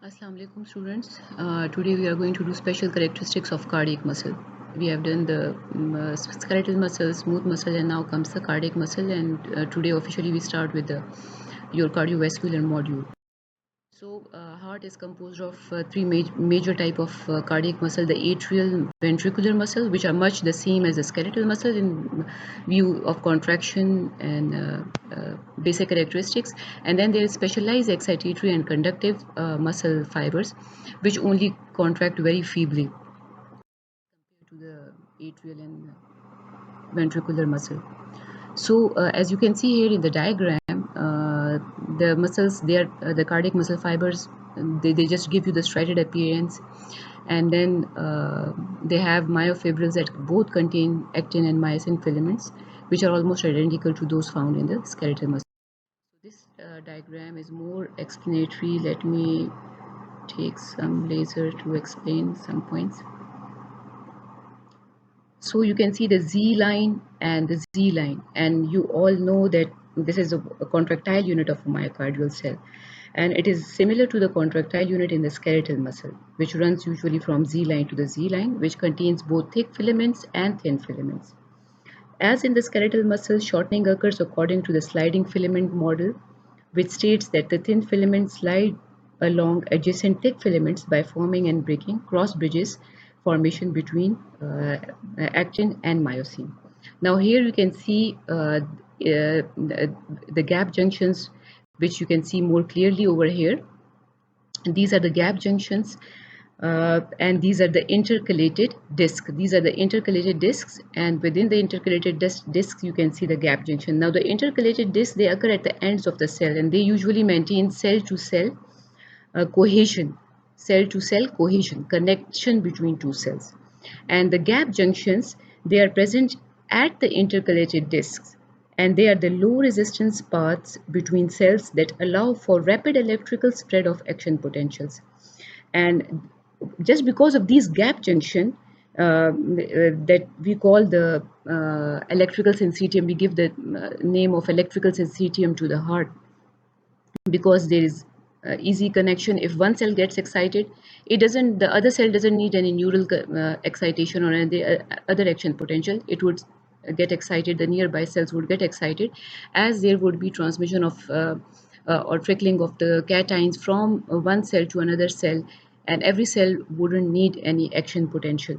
Assalamu alaikum students. Today we are going to do special characteristics of cardiac muscle. We have done the skeletal muscle, smooth muscle, and now comes the cardiac muscle. And today officially we start with your cardiovascular module. So heart is composed of three major type of cardiac muscle: the atrial, ventricular muscle, which are much the same as the skeletal muscle in view of contraction and basic characteristics. And then there is specialized excitatory and conductive muscle fibers, which only contract very feebly to the atrial and ventricular muscle. So as you can see here in the diagram, the muscles, the cardiac muscle fibers, they just give you the striated appearance, and then they have myofibrils that both contain actin and myosin filaments, which are almost identical to those found in the skeletal muscle. This diagram is more explanatory. Let me take some laser to explain some points. So you can see the Z line and the Z line, and you all know that this is a contractile unit of a myocardial cell, and it is similar to the contractile unit in the skeletal muscle, which runs usually from Z line to the Z line, which contains both thick filaments and thin filaments. As in the skeletal muscle, shortening occurs according to the sliding filament model, which states that the thin filaments slide along adjacent thick filaments by forming and breaking cross bridges formation between actin and myosin. Now here you can see the gap junctions, which you can see more clearly over here. These are the gap junctions, and these are the intercalated disc. These are the intercalated discs, and within the intercalated discs you can see the gap junction. Now the intercalated discs, they occur at the ends of the cell, and they usually maintain cell to cell cohesion, connection between two cells. And the gap junctions, they are present at the intercalated discs, and they are the low resistance paths between cells that allow for rapid electrical spread of action potentials. And just because of these gap junction, that we call the electrical syncytium, we give the name of electrical syncytium to the heart, because there is easy connection. If one cell gets excited, the other cell doesn't need any neural excitation or any other action potential. It would get excited, the nearby cells would get excited, as there would be transmission of or trickling of the cations from one cell to another cell, and every cell wouldn't need any action potential.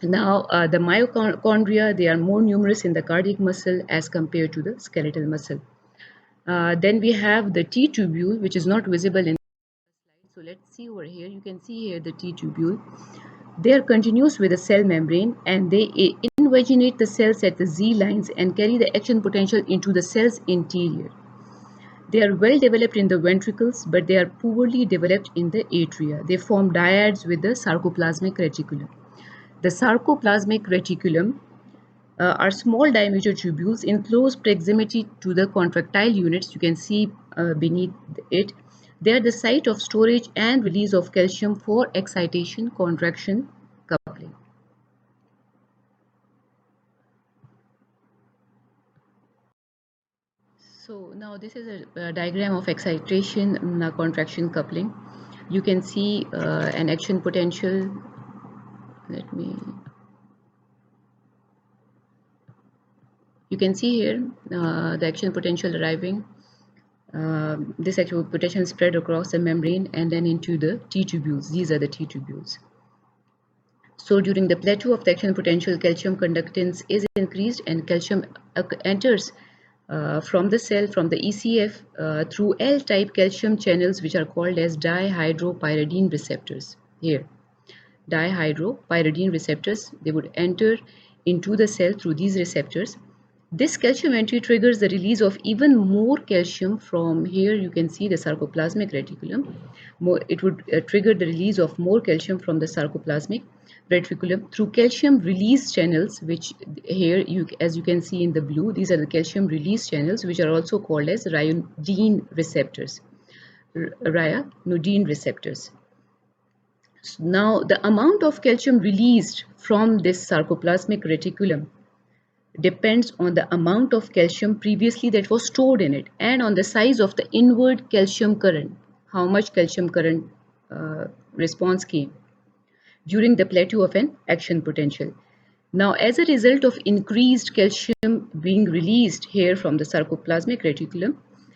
Now, the mitochondria, they are more numerous in the cardiac muscle as compared to the skeletal muscle. Then we have the T tubule, which is not visible in the slide. So let's see over here. You can see here the T tubule. They are continuous with the cell membrane, and they invaginate the cells at the Z lines and carry the action potential into the cell's interior. They are well developed in the ventricles, but they are poorly developed in the atria. They form dyads with the sarcoplasmic reticulum. The sarcoplasmic reticulum are small diameter tubules in close proximity to the contractile units. You can see beneath it. They are the site of storage and release of calcium for excitation, contraction, coupling. So now this is a diagram of excitation, contraction, coupling. You can see an action potential. Let me. You can see here the action potential arriving. This action potential spread across the membrane and then into the T tubules. These are the T tubules. So during the plateau of the action potential, calcium conductance is increased, and calcium enters from the cell, from the ECF, through L-type calcium channels, which are called as dihydropyridine receptors. Here, dihydropyridine receptors, they would enter into the cell through these receptors. This calcium entry triggers the release of even more calcium from here. You can see the sarcoplasmic reticulum. It would trigger the release of more calcium from the sarcoplasmic reticulum through calcium release channels, which here, as you can see in the blue, these are the calcium release channels, which are also called as ryanodine receptors. Ryanodine receptors. Now, the amount of calcium released from this sarcoplasmic reticulum depends on the amount of calcium previously that was stored in it, and on the size of the inward calcium current. how much calcium current response came during the plateau of an action potential. Now, as a result of increased calcium being released here from the sarcoplasmic reticulum,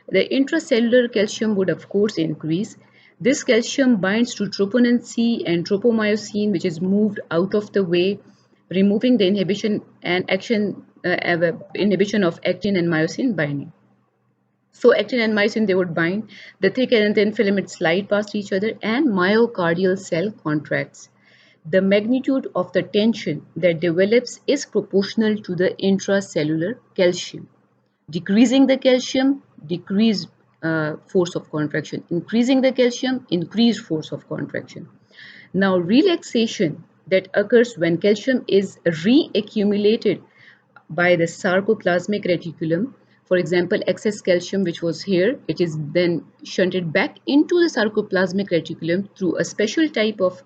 the intracellular calcium would of course increase. This calcium binds to troponin C and tropomyosin, which is moved out of the way, removing the inhibition and action inhibition of actin and myosin binding. So actin and myosin, they would bind, the thick and thin filaments slide past each other, and myocardial cell contracts. The magnitude of the tension that develops is proportional to the intracellular calcium. Decreasing the calcium, decreased force of contraction. Increasing the calcium, increased force of contraction. Now, relaxation that occurs when calcium is reaccumulated by the sarcoplasmic reticulum. For example, excess calcium which was here, it is then shunted back into the sarcoplasmic reticulum through a special type of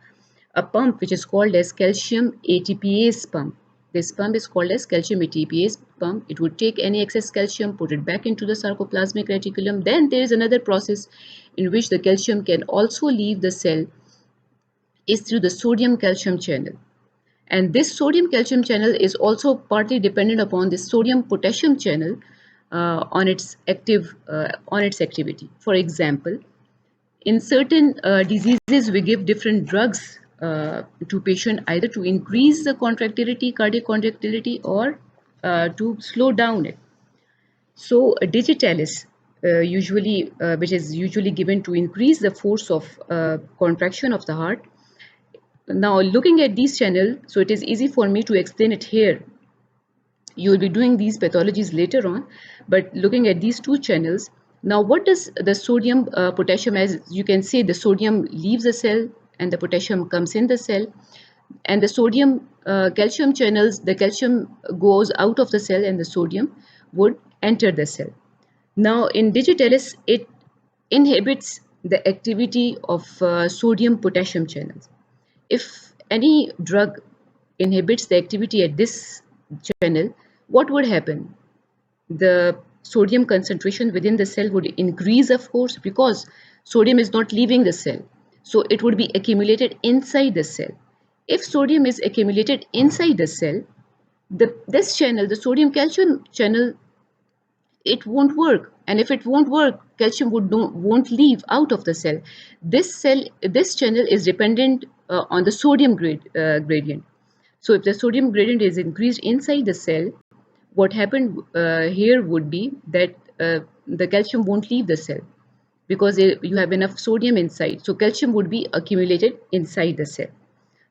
a pump which is called as calcium ATPase pump. This pump is called as calcium ATPase pump. It would take any excess calcium, put it back into the sarcoplasmic reticulum. Then there is another process in which the calcium can also leave the cell, is through the sodium calcium channel. And this sodium calcium channel is also partly dependent upon the sodium potassium channel on its activity. For example, in certain diseases, we give different drugs to patient, either to increase the contractility, cardiac contractility, or to slow down it. So digitalis, which is usually given to increase the force of contraction of the heart. Now, looking at these channels, so it is easy for me to explain it here. You will be doing these pathologies later on, but looking at these two channels, now what does the sodium potassium, as you can see, the sodium leaves the cell and the potassium comes in the cell, and the sodium calcium channels, the calcium goes out of the cell and the sodium would enter the cell. Now in digitalis, it inhibits the activity of sodium potassium channels. If any drug inhibits the activity at this channel, what would happen? The sodium concentration within the cell would increase, of course, because sodium is not leaving the cell. So it would be accumulated inside the cell. If sodium is accumulated inside the cell, this channel, the sodium calcium channel, it won't work. And if it won't work, calcium won't leave out of the cell. This channel is dependent on the sodium gradient. So if the sodium gradient is increased inside the cell, what happened here would be that the calcium won't leave the cell because you have enough sodium inside. So calcium would be accumulated inside the cell.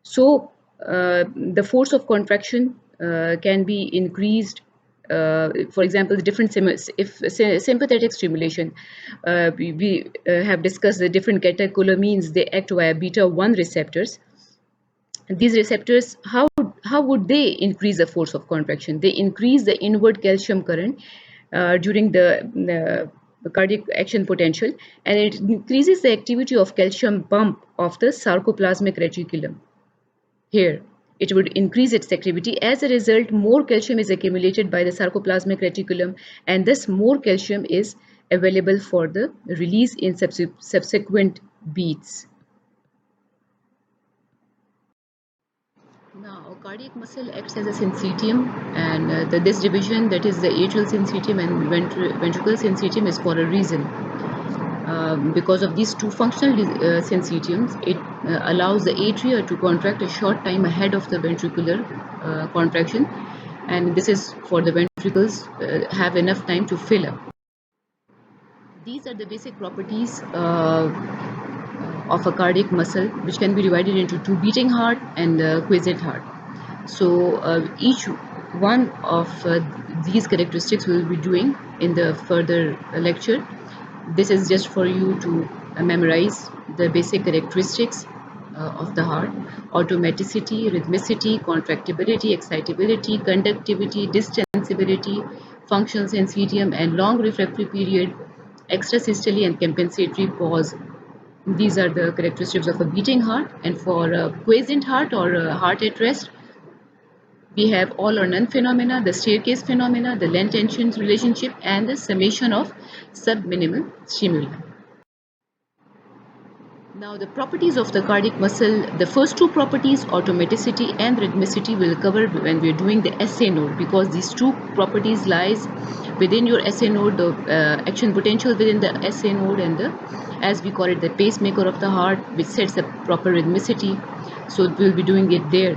So the force of contraction can be increased. For example, the different sympathetic stimulation, we have discussed the different catecholamines. They act via beta 1 receptors. These receptors, how would they increase the force of contraction? They increase the inward calcium current during the cardiac action potential, and it increases the activity of calcium pump of the sarcoplasmic reticulum. Here, it would increase its activity. As a result, more calcium is accumulated by the sarcoplasmic reticulum, and thus more calcium is available for the release in subsequent beats. Now, cardiac muscle acts as a syncytium, and this division, that is the atrial syncytium and ventricular syncytium, is for a reason. Because of these two functional syncytiums, it allows the atria to contract a short time ahead of the ventricular contraction, and this is for the ventricles have enough time to fill up. These are the basic properties of a cardiac muscle, which can be divided into two: beating heart and quiescent heart. So each one of these characteristics we will be doing in the further lecture. This is just for you to memorize the basic characteristics of the heart: automaticity, rhythmicity, contractibility, excitability, conductivity, distensibility, functional syncytium, and long refractory period, extrasystole and compensatory pause. These are the characteristics of a beating heart. And for a quiescent heart or a heart at rest, we have all or none phenomena, the staircase phenomena, the length tension relationship, and the summation of subminimal stimuli. Now, the properties of the cardiac muscle, the first two properties, automaticity and rhythmicity, will cover when we are doing the SA node, because these two properties lies within your SA node, the action potential within the SA node, and the, as we call it, the pacemaker of the heart, which sets a proper rhythmicity. So we'll be doing it there.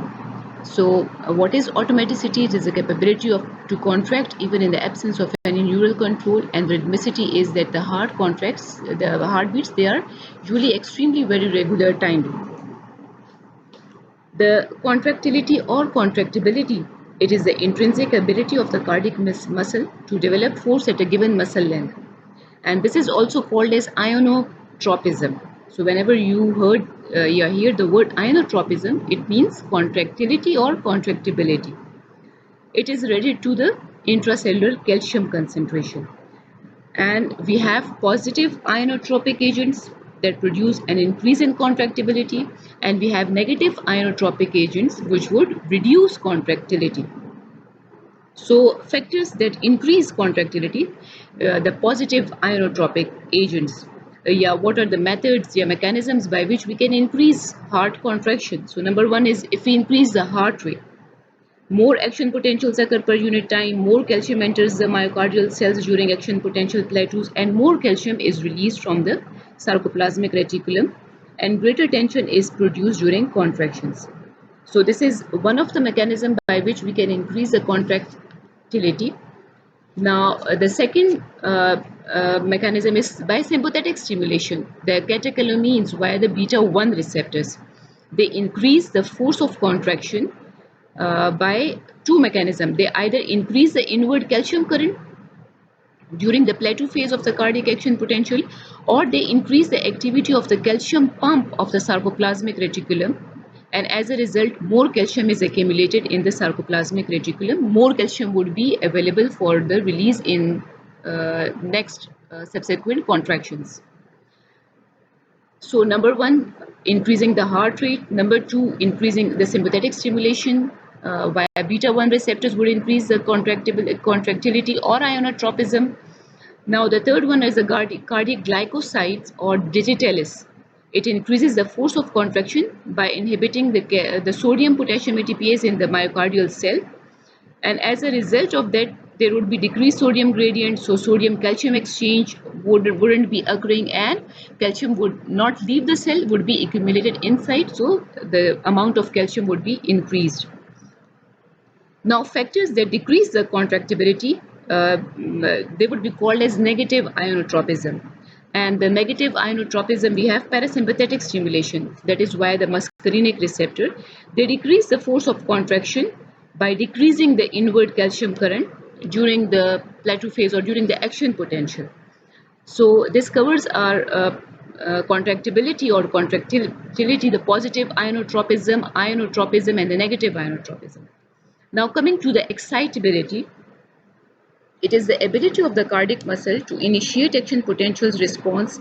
So what is automaticity? It is the capability of to contract even in the absence of any neural control, and rhythmicity is that the heart contracts, the heartbeats, they are usually extremely very regular timed. The contractility or contractibility, it is the intrinsic ability of the cardiac muscle to develop force at a given muscle length, and this is also called as ionotropism. So whenever you hear the word ionotropism, it means contractility or contractibility. It is related to the intracellular calcium concentration. And we have positive ionotropic agents that produce an increase in contractibility, and we have negative ionotropic agents which would reduce contractility. So factors that increase contractility, the positive ionotropic agents. What are the methods, mechanisms by which we can increase heart contraction? So number one is, if we increase the heart rate, more action potentials occur per unit time, more calcium enters the myocardial cells during action potential plateaus, and more calcium is released from the sarcoplasmic reticulum, and greater tension is produced during contractions. So this is one of the mechanisms by which we can increase the contractility. Now, the second mechanism is by sympathetic stimulation. The catecholamines via the beta 1 receptors, they increase the force of contraction by two mechanisms. They either increase the inward calcium current during the plateau phase of the cardiac action potential, or they increase the activity of the calcium pump of the sarcoplasmic reticulum, and as a result, more calcium is accumulated in the sarcoplasmic reticulum. More calcium would be available for the release in next subsequent contractions. So number one, increasing the heart rate. Number two, increasing the sympathetic stimulation via beta 1 receptors would increase the contractility or ionotropism. Now the third one is the cardiac glycosides or digitalis. It increases the force of contraction by inhibiting the sodium potassium ATPase in the myocardial cell, and as a result of that, there would be decreased sodium gradient, so sodium calcium exchange wouldn't be occurring, and calcium would not leave the cell, would be accumulated inside, so the amount of calcium would be increased. Now factors that decrease the contractibility, they would be called as negative ionotropism. And the negative ionotropism, we have parasympathetic stimulation, that is why the muscarinic receptor, they decrease the force of contraction by decreasing the inward calcium current during the plateau phase or during the action potential. So this covers our contractibility or contractility, the positive ionotropism, and the negative ionotropism. Now coming to the excitability, it is the ability of the cardiac muscle to initiate action potential's response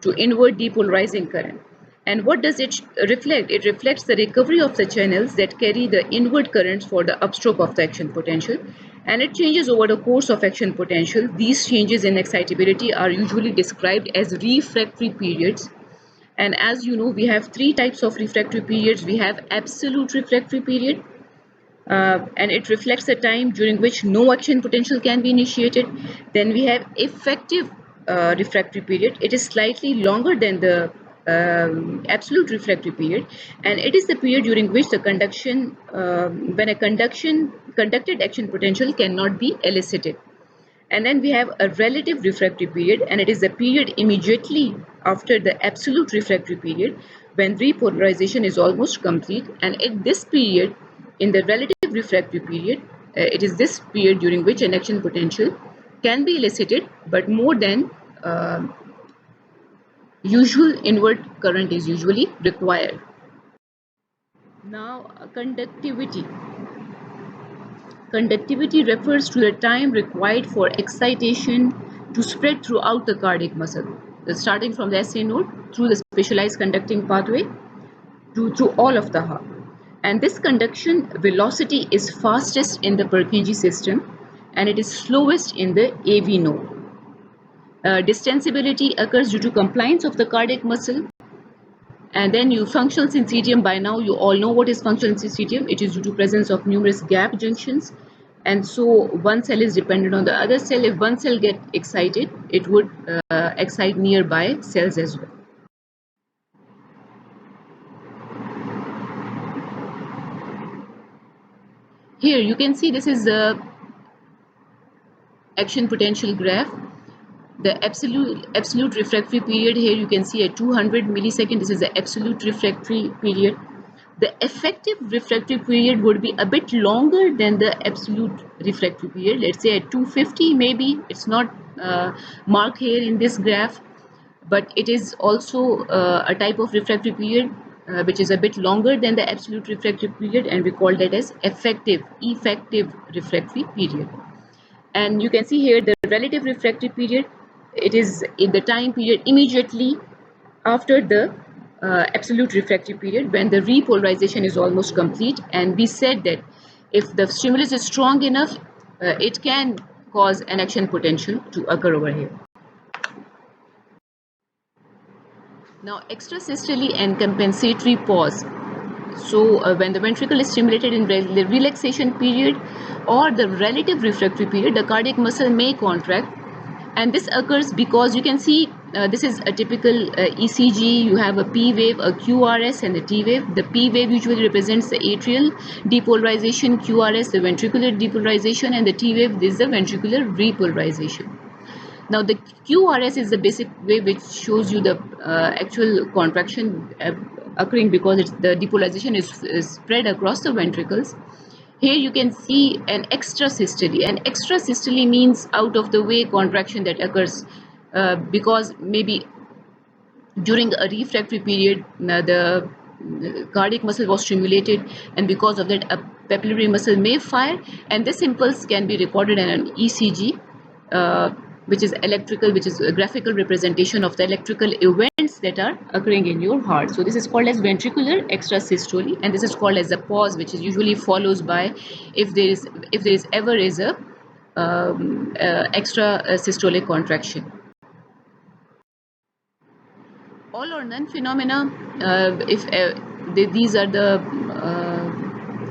to inward depolarizing current. And what does it reflect? It reflects the recovery of the channels that carry the inward currents for the upstroke of the action potential, and it changes over the course of action potential. These changes in excitability are usually described as refractory periods. And as you know, we have three types of refractory periods. We have absolute refractory period, and it reflects the time during which no action potential can be initiated. Then we have effective refractory period. It is slightly longer than the absolute refractory period, and it is the period during which the conduction, when a conducted action potential cannot be elicited. And then we have a relative refractory period, and it is the period immediately after the absolute refractory period when repolarization is almost complete. And in this period, in the relative refractory period, it is this period during which an action potential can be elicited, but more than usual inward current is usually required. Now, conductivity. Conductivity refers to the time required for excitation to spread throughout the cardiac muscle, starting from the SA node through the specialized conducting pathway through all of the heart. And this conduction velocity is fastest in the Purkinje system, and it is slowest in the AV node. Distensibility occurs due to compliance of the cardiac muscle And then you functional syncytium, by now you all know what is functional syncytium. It is due to presence of numerous gap junctions, and so one cell is dependent on the other cell. If one cell get excited, it would excite nearby cells as well. Here you can see this is the action potential graph. The absolute refractory period, here you can see at 200 millisecond, this is the absolute refractory period. The effective refractory period would be a bit longer than the absolute refractory period. Let's say at 250 maybe. It's not marked here in this graph, but it is also a type of refractory period which is a bit longer than the absolute refractory period, and we call that as effective refractory period. And you can see here the relative refractory period. It is in the time period immediately after the absolute refractory period, when the repolarization is almost complete. And we said that if the stimulus is strong enough, it can cause an action potential to occur over here. Now, extrasystole and compensatory pause. So when the ventricle is stimulated in the relaxation period or the relative refractory period, the cardiac muscle may contract, and this occurs because you can see this is a typical ECG. You have a P wave, a QRS, and a T wave. The P wave usually represents the atrial depolarization, QRS the ventricular depolarization, and the T wave is the ventricular repolarization. Now the QRS is the basic way which shows you the actual contraction occurring because the depolarization is spread across the ventricles. Here you can see an extrasystole. An extrasystole means out of the way contraction that occurs because maybe during a refractory period the cardiac muscle was stimulated, and because of that a papillary muscle may fire, and this impulse can be recorded in an ECG, which is electrical, which is a graphical representation of the electrical events that are occurring in your heart. So this is called as ventricular extrasystole, and this is called as a pause, which is usually follows by if there is ever is a extra systolic contraction. All or none phenomena, if these are the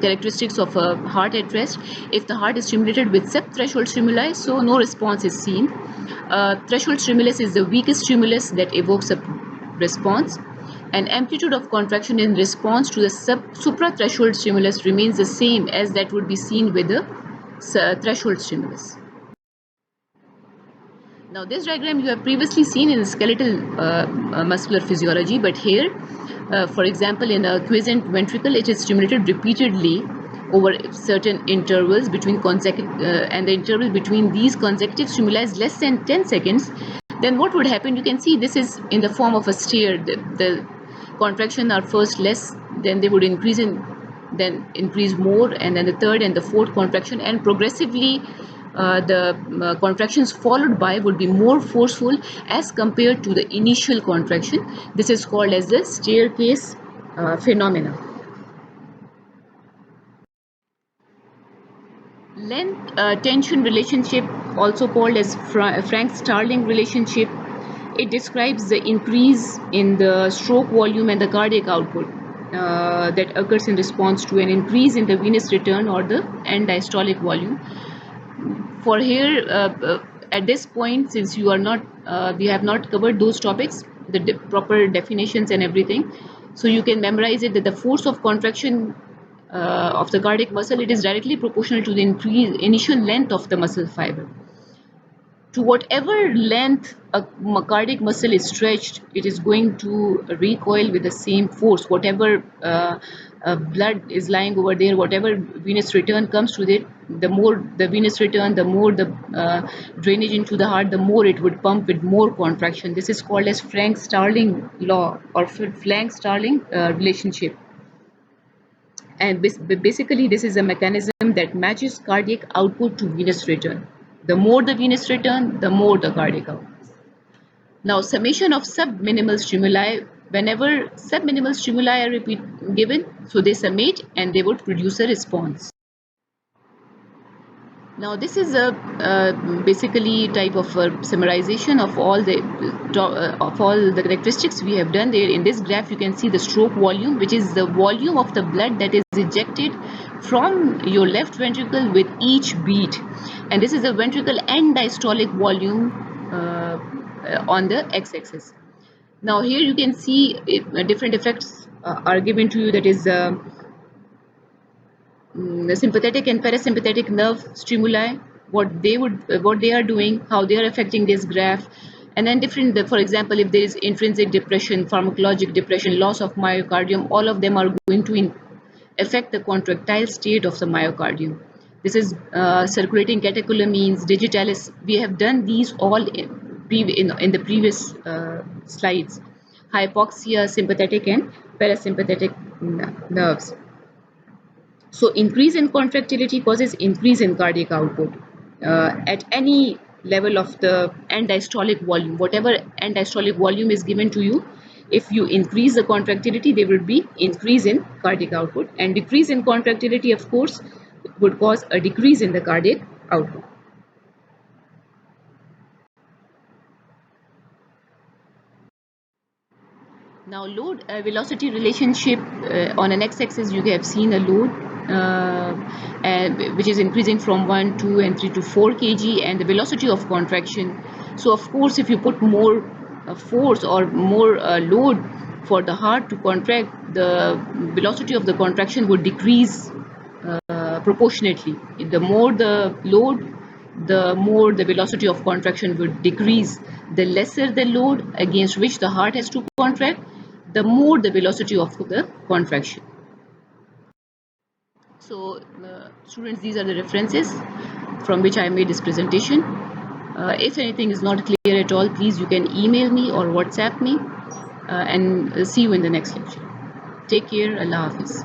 characteristics of a heart at rest. If the heart is stimulated with subthreshold stimuli, so no response is seen. Threshold stimulus is the weakest stimulus that evokes a response, and amplitude of contraction in response to the suprathreshold stimulus remains the same as that would be seen with the threshold stimulus. Now this diagram you have previously seen in skeletal muscular physiology, but here, for example, in a quiescent ventricle, it is stimulated repeatedly over certain intervals between and the interval between these consecutive stimuli is less than 10 seconds. Then what would happen? You can see this is in the form of a stair. The contraction are first less, then they would then increase more, and then the third and the fourth contraction, and progressively the contractions followed by would be more forceful as compared to the initial contraction. This is called as the staircase phenomena. Length tension relationship, also called as Frank-Starling relationship, it describes the increase in the stroke volume and the cardiac output that occurs in response to an increase in the venous return or the end diastolic volume. For here, at this point, since you are not, we have not covered those topics, the proper definitions and everything, so you can memorize it that the force of contraction of the cardiac muscle, it is directly proportional to the initial length of the muscle fiber. To whatever length a cardiac muscle is stretched, it is going to recoil with the same force. Whatever blood is lying over there, whatever venous return comes to it, the more the venous return, the more the drainage into the heart, the more it would pump with more contraction. This is called as Frank-Starling law or Frank-Starling relationship. And basically this is a mechanism that matches cardiac output to venous return. The more the venous return, the more the cardiac output. Now summation of subminimal stimuli, whenever subminimal stimuli are given, so they summate and they would produce a response. Now this is a basically type of summarization of all the characteristics we have done there. In this graph you can see the stroke volume, which is the volume of the blood that is ejected from your left ventricle with each beat, and this is the ventricle end diastolic volume on the x-axis. Now here you can see different effects are given to you, that is the sympathetic and parasympathetic nerve stimuli, what they are doing, how they are affecting this graph, and then different, for example, if there is intrinsic depression, pharmacologic depression, loss of myocardium, all of them are going to affect the contractile state of the myocardium. This is circulating catecholamines, digitalis. We have done these all in the previous slides. Hypoxia, sympathetic and parasympathetic nerves. So increase in contractility causes increase in cardiac output at any level of the end diastolic volume. Whatever end diastolic volume is given to you, if you increase the contractility, there will be increase in cardiac output, and decrease in contractility, of course, would cause a decrease in the cardiac output. Now load velocity relationship, on an x-axis you have seen a load which is increasing from 1, 2 and 3 to 4 kg, and the velocity of contraction. So of course if you put more force or more load for the heart to contract, the velocity of the contraction would decrease proportionately. The more the load, the more the velocity of contraction would decrease. The lesser the load against which the heart has to contract, the more the velocity of the contraction. So students, these are the references from which I made this presentation. If anything is not clear at all, please you can email me or WhatsApp me, and see you in the next lecture. Take care. Allah Hafiz.